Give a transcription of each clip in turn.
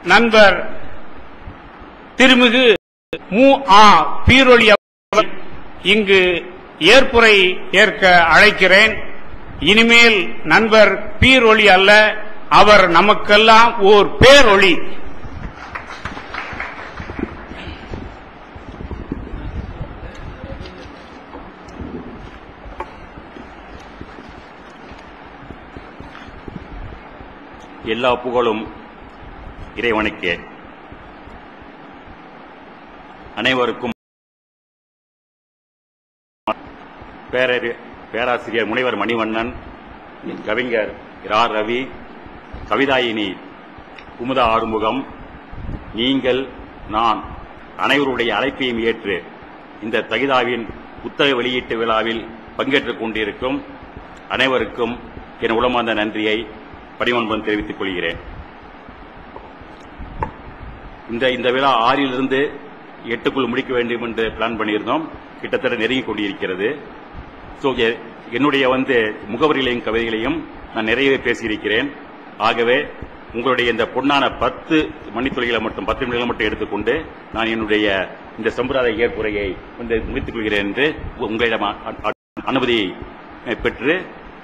நண்பர் திருமிகு மு. ஆ. பீரொளி இங்கு ஏற்புரை ஏற்க அழைக்கிறேன். இனிமேல் நண்பர் பீரொளி அல்ல, அவர் நமக்கெல்லாம் ஓர் பேரொளி. எல்லா புகழும் இறைவனுக்கே. அனைவருக்கும் பேராசிரியர் முனைவர் மணிவண்ணன், கவிஞர் இரா. ரவி, கவிதாயினி குமுதா ஆறுமுகம், நீங்கள் நான் அனைவருடைய அழைப்பையும் ஏற்று இந்த தகிதாவின் புத்தக வெளியீட்டு விழாவில் பங்கேற்றுக் கொண்டிருக்கும் அனைவருக்கும் என் உளமார்ந்த நன்றியை பணிவன்பன் தெரிவித்துக் கொள்கிறேன். இந்த விழா 6 8க்குள் முடிக்க வேண்டும் என்று பிளான் பண்ணியிருந்தோம். கிட்டத்தட்ட நெருங்கிக் கொண்டிருக்கிறது. என்னுடைய முகவரிகளையும் கவிதைகளையும் நான் நிறையவே பேசியிருக்கிறேன். ஆகவே உங்களுடைய இந்த பொன்னான 10 மணித்துளிகளை மட்டும் 10 நிமிடங்களை மட்டும் எடுத்துக்கொண்டு நான் என்னுடைய இந்த சம்பிரதாய ஏற்புரையை முடித்துக் கொள்கிறேன் என்று உங்களிடம் அனுமதி பெற்று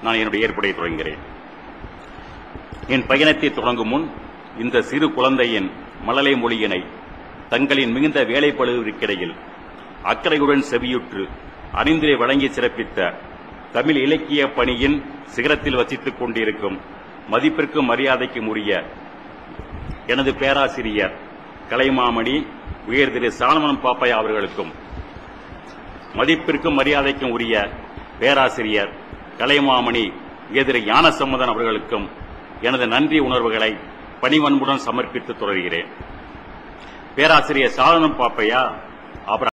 நான் என்னுடைய ஏற்புரையை தொடங்குகிறேன். என் பயணத்தை தொடங்கும் முன் இந்த சிறு குழந்தையின் மழலை மொழியினை தங்களின் மிகுந்த வேலைப்பளுவிற்கிடையில் அக்கறையுடன் செவியுற்று அணிந்திரை வழங்கி சிறப்பித்த தமிழ் இலக்கிய பணியின் சிகரத்தில் வசித்துக் கொண்டிருக்கும் மதிப்பிற்கும் மரியாதைக்கும் உரிய எனது பேராசிரியர் கலைமாமணி உயர் திரு சாலமன் பாப்பையா அவர்களுக்கும், மதிப்பிற்கும் மரியாதைக்கும் உரிய பேராசிரியர் கலைமாமணி உயர் திரு ஞானசம்மதன் அவர்களுக்கும் எனது நன்றி உணர்வுகளை பணிவன்புடன் சமர்ப்பித்து தொடர்கிறேன். பேராசிரியர் சாலமன் பாப்பையா அவர்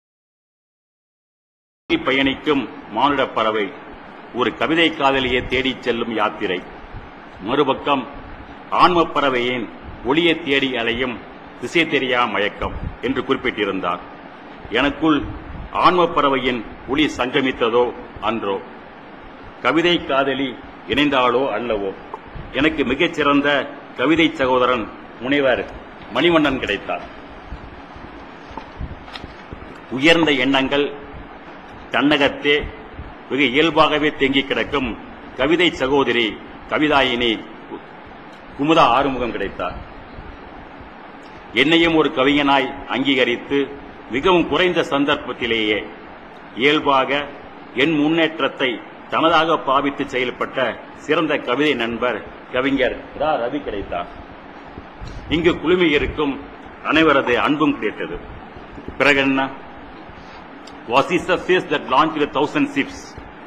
பயணிக்கும் மானுட பறவை, ஒரு கவிதை காதலியை தேடிச் செல்லும் யாத்திரை, மறுபக்கம் ஆன்மப் பறவையின் ஒளியை தேடி அலையும் திசை தெரியா மயக்கம் என்று குறிப்பிட்டிருந்தார். எனக்குள் ஆன்மப் பறவையின் ஒளி சங்கமித்ததோ அன்றோ, கவிதை காதலி இணைந்தாலோ அல்லவோ, எனக்கு மிகச்சிறந்த கவிதை சகோதரன் முனைவர் மணிவண்ணன் கிடைத்தார். உயர்ந்த எண்ணங்கள் தன்னகத்தே மிக இயல்பாகவே தேங்கிக் கிடக்கும் கவிதை சகோதரி கவிதாயினி குமுதா ஆறுமுகம் கிடைத்தார். என்னையும் ஒரு கவிஞனாய் அங்கீகரித்து மிகவும் குறைந்த சந்தர்ப்பத்திலேயே இயல்பாக என் முன்னேற்றத்தை தனதாக பாவித்து செயல்பட்ட சிறந்த கவிதை நண்பர் கவிஞர் இரா. ரவி கிடைத்தார். இங்கு குழுமி இருக்கும் அனைவரது அன்பும் கிடைத்தது. பிறகு என்ன? Was this the face that launched 1,000 ships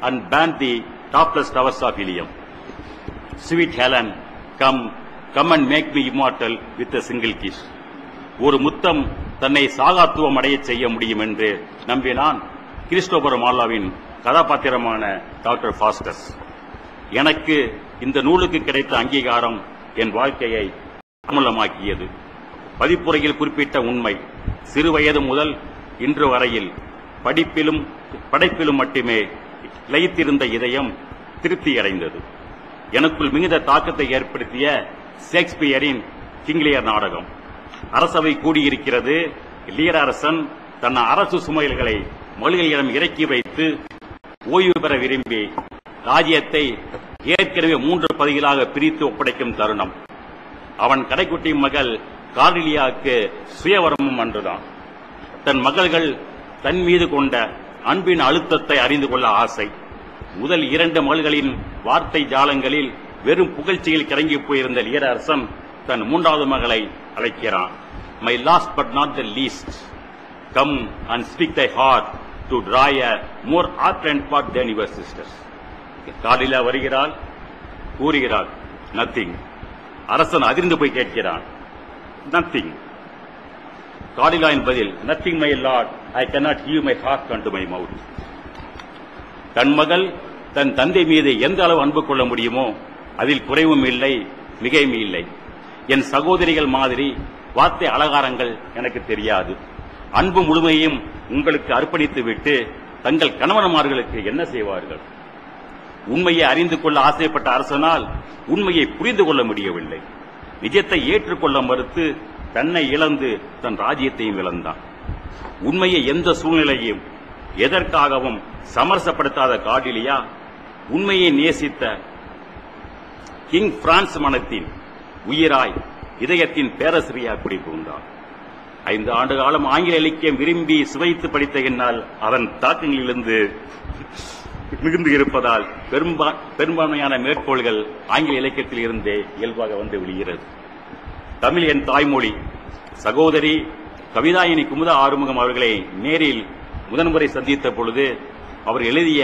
and banned the topless towers of Ilium? Sweet Helen, come and make me immortal with a single kiss. ஒரு முத்தம் தன்னை சாகாத்துவம் அடைய செய்ய முடியும் என்று நம்பினான் கிறிஸ்டோபர் மார்லோவின் கதாபாத்திரமான டாக்டர் ஃபாஸ்டஸ். எனக்கு இந்த நூலுக்கு கிடைத்த அங்கீகாரம் என் வாழ்க்கையை அமுலமாக்கியது. பதிப்புரையில் குறிப்பிட்ட உண்மை, சிறுவயது முதல் இன்று வரையில் படைப்பிலும் மட்டுமே லயித்திருந்த இதயம் திருப்தியடைந்தது. எனக்குள் மிகுந்த தாக்கத்தை ஏற்படுத்திய ஷேக்ஸ்பியரின் கிங்லியர் நாடகம். அரசவை கூடியிருக்கிறது. லியர் அரசன் தன் அரசு சுமைகளை மகளிரிடம் இறக்கி வைத்து ஓய்வு பெற விரும்பி ராஜ்யத்தை ஏற்கனவே 3 பகுதிகளாக பிரித்து ஒப்படைக்கும் தருணம். அவன் கடைக்குட்டி மகள் கார்டிலியாவுக்கு சுயவரமும் அன்றுதான். தன் மகள்கள் தன் மீது கொண்ட அன்பின் அழுத்தத்தை அறிந்து கொள்ள ஆசை. முதல் 2 மகள்களின் வார்த்தை ஜாலங்களில் வெறும் புகழ்ச்சியில் கிறங்கி போயிருந்த லியர் அரசன் தன் 3வது மகளை அழைக்கிறான். My last but not the least, come and speak thy heart to draw a more art part than your sisters. Cordelia வருகிறாள், கூறுகிறாள் நத்திங். அரசன் அதிர்ந்து போய் கேட்கிறான், நத்திங். கார்டிலியாவின் பதில், nothing my lord, I cannot give my heart and my mouth. தன் மகள் தன் தந்தை மீது எந்த அளவு அன்பு கொள்ள முடியுமோ அதில் குறைவும் இல்லை, மிகையும் இல்லை. என் சகோதரிகள் மாதிரி வார்த்தை அலங்காரங்கள் எனக்கு தெரியாது. அன்பு முழுமையும் உங்களுக்கு அர்ப்பணித்து விட்டு தங்கள் கணவன்மார்களுக்கு என்ன செய்வார்கள்? உண்மையை அறிந்து கொள்ள ஆசைப்பட்ட அரசனால் உண்மையை புரிந்து கொள்ள முடியவில்லை. நிஜத்தை ஏற்றுக்கொள்ள மறுத்து தன்னை இழந்து தன் ராஜ்யத்தையும் இழந்தான். உண்மையை எந்த சூழ்நிலையும் எதற்காகவும் சமரசப்படுத்தாத கார்டிலியா உண்மையை நேசித்த கிங் பிரான்ஸ் மனத்தின் உயிராய் இதயத்தின் பேரசிரியார் குடிபுகுந்தார். 5 ஆண்டு காலம் ஆங்கில இலக்கியம் விரும்பி சுவைத்து படித்த என்னால் அதன் தாக்கங்களிலிருந்து மிகுந்து இருப்பதால் பெரும்பான்மையான மேற்கோள்கள் ஆங்கில இலக்கியத்தில் இருந்தே இயல்பாக வந்து விழுகிறது. தமிழ் என் தாய்மொழி. சகோதரி கவிதாயினி குமுதா ஆறுமுகம் அவர்களை நேரில் முதன்முறை சந்தித்த பொழுது அவர் எழுதிய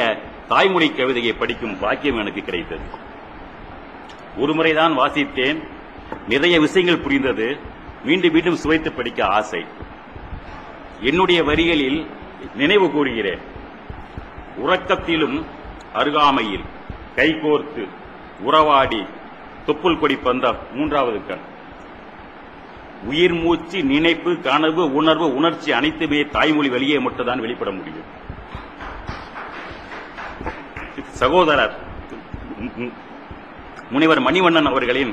தாய்மொழி கவிதையை படிக்கும் பாக்கியம் எனக்கு கிடைத்தது. ஒருமுறைதான் வாசித்தேன். நிறைய விஷயங்கள் புரிந்தது. மீண்டும் மீண்டும் சுவைத்து படிக்க ஆசை. என்னுடைய வரிகளில் நினைவு கூறுகிறேன். உறக்கத்திலும் அருகாமையில் கைகோர்த்து உறவாடி தொப்புள் கொடி பந்த 3வது கண். உயிர் மூச்சு நினைப்பு கனவு உணர்வு உணர்ச்சி அனைத்துமே தாய்மொழி வழியே மட்டும்தான் வெளிப்பட முடியும். சகோதரர் முனைவர் மணிவண்ணன் அவர்களின்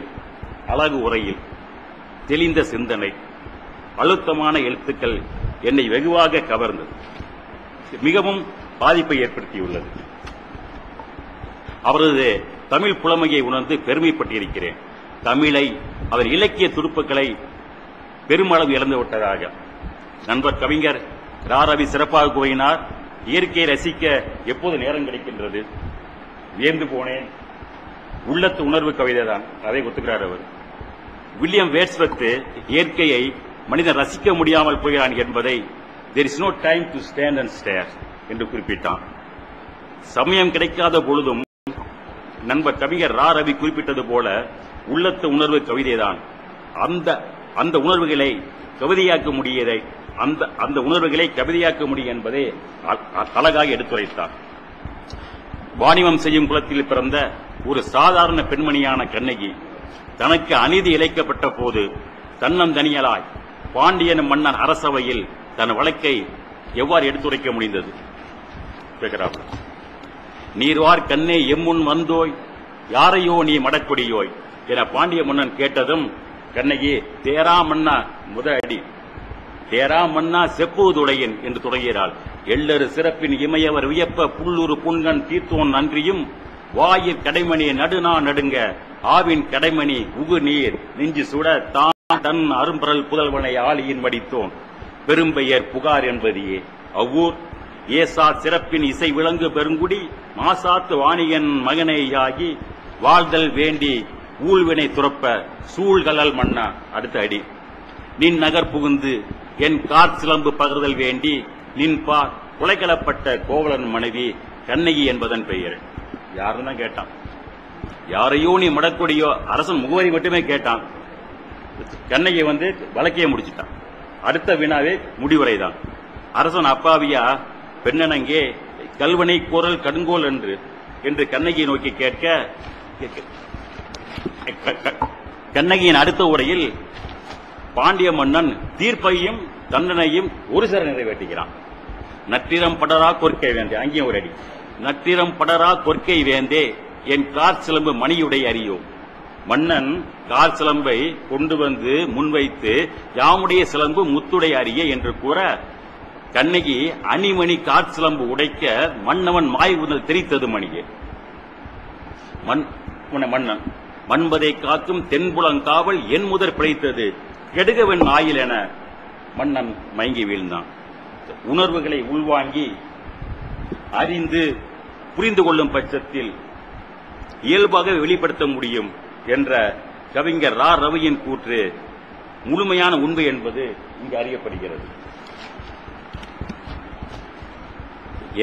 அழகு உரையில் தெளிந்த சிந்தனை, அழுத்தமான எழுத்துக்கள் என்னை வெகுவாக கவர்ந்தது. மிகவும் பாதிப்பை ஏற்படுத்தியுள்ளது. அவரது தமிழ் புலமையை உணர்ந்து பெருமைப்பட்டிருக்கிறேன். தமிழை அவர் இலக்கிய துடுப்புகளை பெருமளவு இழந்து விட்டதாக நண்பர் கவிஞர் ரவி சிறப்பாக கூறினார். இயற்கையை ரசிக்க எப்போது நேரம் கிடைக்கின்றது? வியந்து போனேன். உள்ளத்து உணர்வு கவிதை தான், அதை ஒத்துக்கிறார் அவர். வில்லியம் வேர்ட்ஸ்வர்த் இயற்கையை மனிதன் ரசிக்க முடியாமல் போகிறான் என்பதை there is no time to stand and stare என்று குறிப்பிட்டான். சமயம் கிடைக்காத பொழுதும் நண்பர் கவிஞர் ரவி குறிப்பிட்டது போல உள்ளத்து உணர்வு கவிதைதான். அந்த உணர்வுகளை கவிதையாக்க முடியதை அந்த உணர்வுகளை கவிதையாக்க முடியும் என்பதை அழகாக எடுத்துரைத்தார். வாணிபம் செய்யும் குலத்தில் பிறந்த ஒரு சாதாரண பெண்மணியான கண்ணகி தனக்கு அநீதி இழைக்கப்பட்ட போது தன்னந்தனியலாய் பாண்டியன் மன்னன் அரசவையில் தன் வழக்கை எவ்வாறு எடுத்துரைக்க முடிந்தது? நீர்வார் கண்ணே எம்முன் வந்தோய் யாரையோ நீ மடக்கொடியோய் என பாண்டிய மன்னன் கேட்டதும் கண்ணகி தேரா மன்னா முத அடி தேரா மன்னா செப்புவதுடையன் என்று தொடங்குகிறாள். எள்ளரு சிறப்பின் இமையவர் வியப்ப புல்லூர் புன்கண் தீர்த்தோன் நன்றியும் வாயிற் கடைமணி நடுநா நடுங்க ஆவின் கடைமணி உகு நீர் நெஞ்சு சுட தான் தன் அரும்பரல் புதல்வனை ஆளியின் வடித்தோன் பெரும்பெயர் புகார் என்பதையே அவ்வூர் ஏசா சிறப்பின் இசை விளங்கு பெருங்குடி மாசாத்து வாணிகன் மகனேயாகி வாழ்தல் வேண்டி ஊழ்வினை துறப்ப சூழ்கலல் மன்னா அடுத்த அடி நின் நகர் புகுந்து என் கார் சிலம்பு பகர்தல் வேண்டி நின்பா கொலைகளப்பட்ட கோவலன் மனைவி கண்ணகி என்பதன் பெயர். யாருன்னு தான் கேட்டான். யாரையோ நீ மடக்கொடியோ அரசன் முகவரி மட்டுமே கேட்டான். கண்ணகி வழக்கையே முடிச்சுட்டான். அடுத்த வினாவே முடிவுரைதான். அரசன் அப்பாவியா பெண்ணனங்கே கல்வனை கோரல் கடுங்கோல் என்று கண்ணகியை நோக்கி கேட்க கண்ணகியின் அடுத்த உரையில் பாண்டிய மன்னன் தீர்ப்பையும் தண்டனையும் ஒரு சேர நிறைவேற்றுகிறான். நற்றிரம் படரா கொற்கை வேந்தே, அங்கேயும் ஒரு அடி. நற்றிரம் படரா கொற்கை வேந்தே என் கார் சிலம்பு மணியுடைய அறியோ. மன்னன் கார் சிலம்பை கொண்டு வந்து முன்வைத்து யாமுடைய சிலம்பு முத்துடைய அறிய என்று கூற கண்ணகி அணிமணி கார் சிலம்பு உடைக்க மன்னவன் மாய்வுதல் தெரித்தது மணியே. மன்னன் மண்பதை காக்கும் தென்புலங்காவல் என் முதற் பிழைத்தது கெடுகவன் ஆயில் என மன்னன் மயங்கி வீழ்ந்தான். உணர்வுகளை உள்வாங்கி அறிந்து புரிந்து கொள்ளும் பட்சத்தில் இயல்பாக வெளிப்படுத்த முடியும் என்ற கவிஞர் ரவியின் கூற்று முழுமையான உண்மை என்பது இங்கு அறியப்படுகிறது.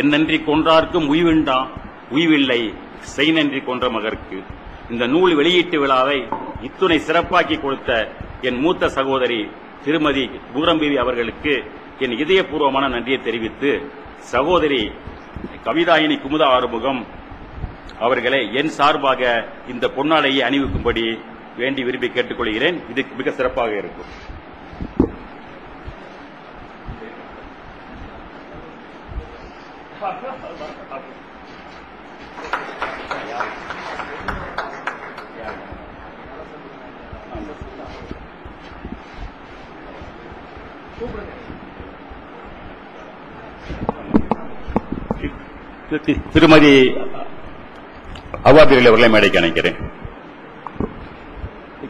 என் நன்றி கொன்றார்க்கும் உய்விண்டாம் உய்வில்லை செய் நன்றி கொன்ற மகற்கு. இந்த நூல் வெளியீட்டு விழாவை இத்துணை சிறப்பாக்கி கொடுத்த என் மூத்த சகோதரி திருமதி பூரம்பேவி அவர்களுக்கு என் இதயபூர்வமான நன்றியை தெரிவித்து சகோதரி கவிதாயினி குமுதா ஆறுமுகம் அவர்களை என் சார்பாக இந்த பொன்னாடையை அணிவிக்கும்படி வேண்டி விரும்பி கேட்டுக்கொள்கிறேன். இது மிக சிறப்பாக இருக்கும். திருமதி அவாபிகள் அவர்களை மேடைக்கு அழைக்கிறேன்.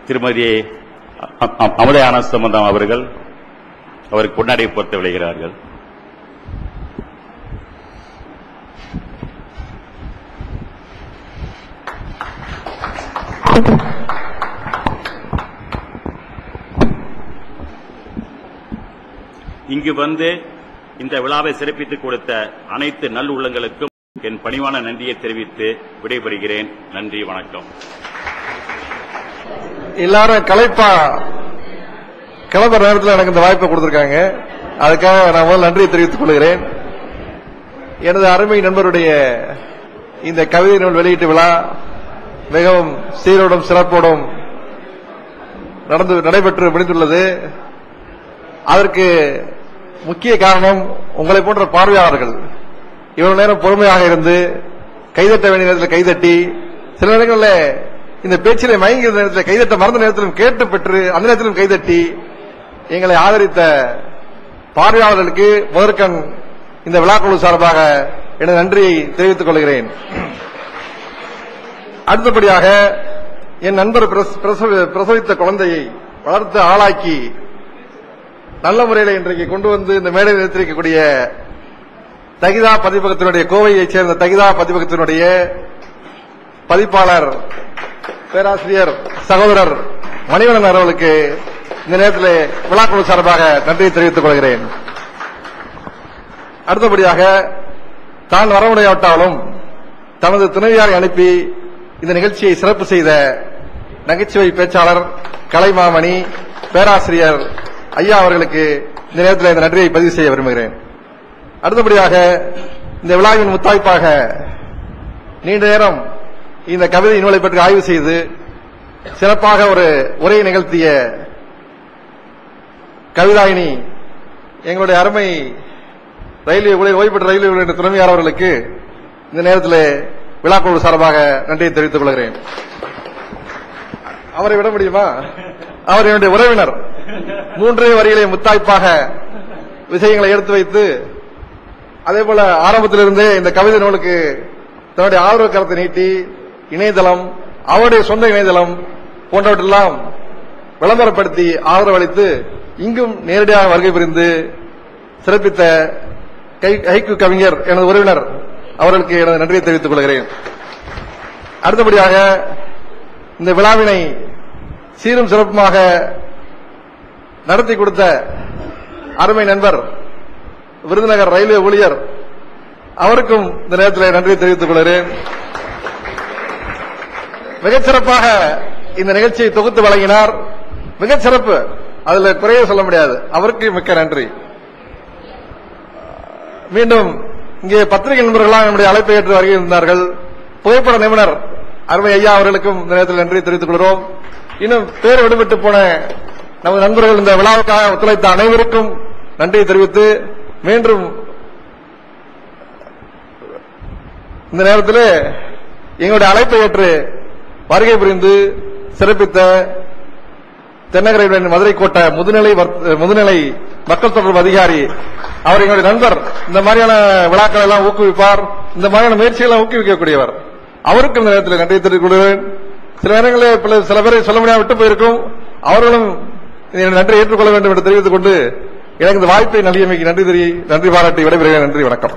திருமதி அமுத ஆனந்தம் அவர்கள் அவருக்கு பொன்னாடை பொறுத்து விளைகிறார்கள். இங்கு வந்து இந்த விழாவை சிறப்பித்துக் கொடுத்த அனைத்து நல்லுள்ளங்களுக்கும் என் பணிவான நன்றியை தெரிவித்து விடைபெறுகிறேன். நன்றி, வணக்கம். எல்லாரும் களைப்பா கிளம்புற நேரத்தில் எனக்கு இந்த வாய்ப்பை கொடுத்திருக்காங்க. அதுக்காக நான் முதல் நன்றியை தெரிவித்துக் கொள்கிறேன். எனது அருமை நண்பருடைய இந்த கவிதை நூல் வெளியீட்டு விழா மிகவும் சீரோடும் சிறப்போடும் நடைபெற்று முடிந்துள்ளது. அதற்கு முக்கிய காரணம் உங்களை போன்ற பார்வையாளர்கள் இவ்வளவு நேரம் பொறுமையாக இருந்து கைதட்ட வேண்டிய நேரத்தில் கைதட்டி, சில நேரங்களில் இந்த பேச்சிலே மயங்கிய நேரத்தில் கைதட்ட மறந்த நேரத்திலும் கேட்டு பெற்று அந்த நேரத்திலும் கைதட்டி எங்களை ஆதரித்த பார்வையாளர்களுக்கு முதற்கண் இந்த விழாக்குழு சார்பாக எனது நன்றியை தெரிவித்துக் கொள்கிறேன். அடுத்தபடியாக என் நண்பர் பிரசவித்த குழந்தையை வளர்த்து ஆளாக்கி நல்ல முறையில் இன்றைக்கு கொண்டு வந்து இந்த மேடையில் நிறுத்திருக்கக்கூடிய தகிதா பதிப்பகத்தினுடைய கோவையைச் சேர்ந்த தகிதா பதிப்பகத்தினுடைய பதிப்பாளர் பேராசிரியர் சகோதரர் மணிவண்ணன் அவர்களுக்கு இந்த நேரத்தில் விழாக்குழு சார்பாக நன்றியை தெரிவித்துக் கொள்கிறேன். அடுத்தபடியாக தான் வர முடியாவிட்டாலும் தனது துணைவியாரை அனுப்பி இந்த நிகழ்ச்சியை சிறப்பு செய்த நகைச்சுவை பேச்சாளர் கலைமாமணி பேராசிரியர் ஐயா அவர்களுக்கு இந்த நேரத்தில் இந்த நன்றியை பதிவு செய்ய விரும்புகிறேன். அடுத்தபடியாக இந்த விழாவின் முத்தாய்ப்பாக நீண்ட நேரம் இந்த கவிதை நூலை பற்றி ஆய்வு செய்து சிறப்பாக ஒரு உரையை நிகழ்த்திய கவிதாயினி எங்களுடைய அருமை ரயில்வே ஓய்வு பெற்ற ரயில்வே ஊழியர் துணைவியார் அவர்களுக்கு இந்த நேரத்தில் விழாக்குழு சார்பாக நன்றியை தெரிவித்துக் கொள்கிறேன். அவரை விட முடியுமா? அவர் என்னுடைய உறவினர். 3 வரிகளை முத்தாய்ப்பாக விஷயங்களை எடுத்து வைத்து அதேபோல ஆரம்பத்திலிருந்தே இந்த கவிதை நூலுக்கு தன்னுடைய ஆதரவு கருத்தை நீட்டி இணையதளம், அவருடைய சொந்த இணையதளம் போன்றவற்றெல்லாம் விளம்பரப்படுத்தி ஆதரவு அளித்து இங்கும் நேரடியாக வருகை புரிந்து சிறப்பித்த ஹைக்கூ கவிஞர் எனது உறவினர் அவர்களுக்கு எனது நன்றியை தெரிவித்துக் கொள்கிறேன். அடுத்தபடியாக இந்த விழாவினை சீரும் சிறப்புமாக நடத்தி கொடுத்த அருமை நண்பர் விருதுநகர் ரயில்வே ஊழியர் அவருக்கும் இந்த நேரத்தில் நன்றியை தெரிவித்துக் கொள்கிறேன். மிகச்சிறப்பாக இந்த நிகழ்ச்சியை தொகுத்து வழங்கினார். மிகச்சிறப்பு, அதில் குறைய சொல்ல முடியாது. அவருக்கு மிக்க நன்றி. மீண்டும் இங்கே பத்திரிகை நண்பர்களாக நம்முடைய அழைப்பை ஏற்று வருகிறார்கள். புகைப்பட நிபுணர் அருமை ஐயா அவர்களுக்கும் இந்த நேரத்தில் நன்றி தெரிவித்துக் கொள்கிறோம். இன்னும் பேர் விடுபட்டு போன நமது நண்பர்கள் இந்த விழாவுக்காக ஒத்துழைத்த அனைவருக்கும் நன்றியை தெரிவித்து மீண்டும் இந்த நேரத்தில் எங்களுடைய அழைப்பை ஏற்று வருகை புரிந்து சிறப்பித்த தென்னகரை மதுரை கோட்ட முதுநிலை மக்கள் தொடர்பு அதிகாரி அவர் எங்களுடைய நண்பர். இந்த மாதிரியான விழாக்கள் எல்லாம் ஊக்குவிப்பார், இந்த மாதிரியான முயற்சிகளை ஊக்குவிக்கக்கூடியவர். அவருக்கும் இந்த நேரத்தில் நன்றி தெரிவித்துக் கொள்கிறேன். சில நேரங்களில் சில பேரை சொல்ல முடியாமல் விட்டு போயிருக்கும். அவர்களும் நன்றி ஏற்றுக்கொள்ள வேண்டும் என்று தெரிவித்துக் கொண்டு எனக்கு இந்த வாய்ப்பை நல்கியமைக்கு நன்றி பாராட்டி விடைபெறுகிறேன். நன்றி, வணக்கம்.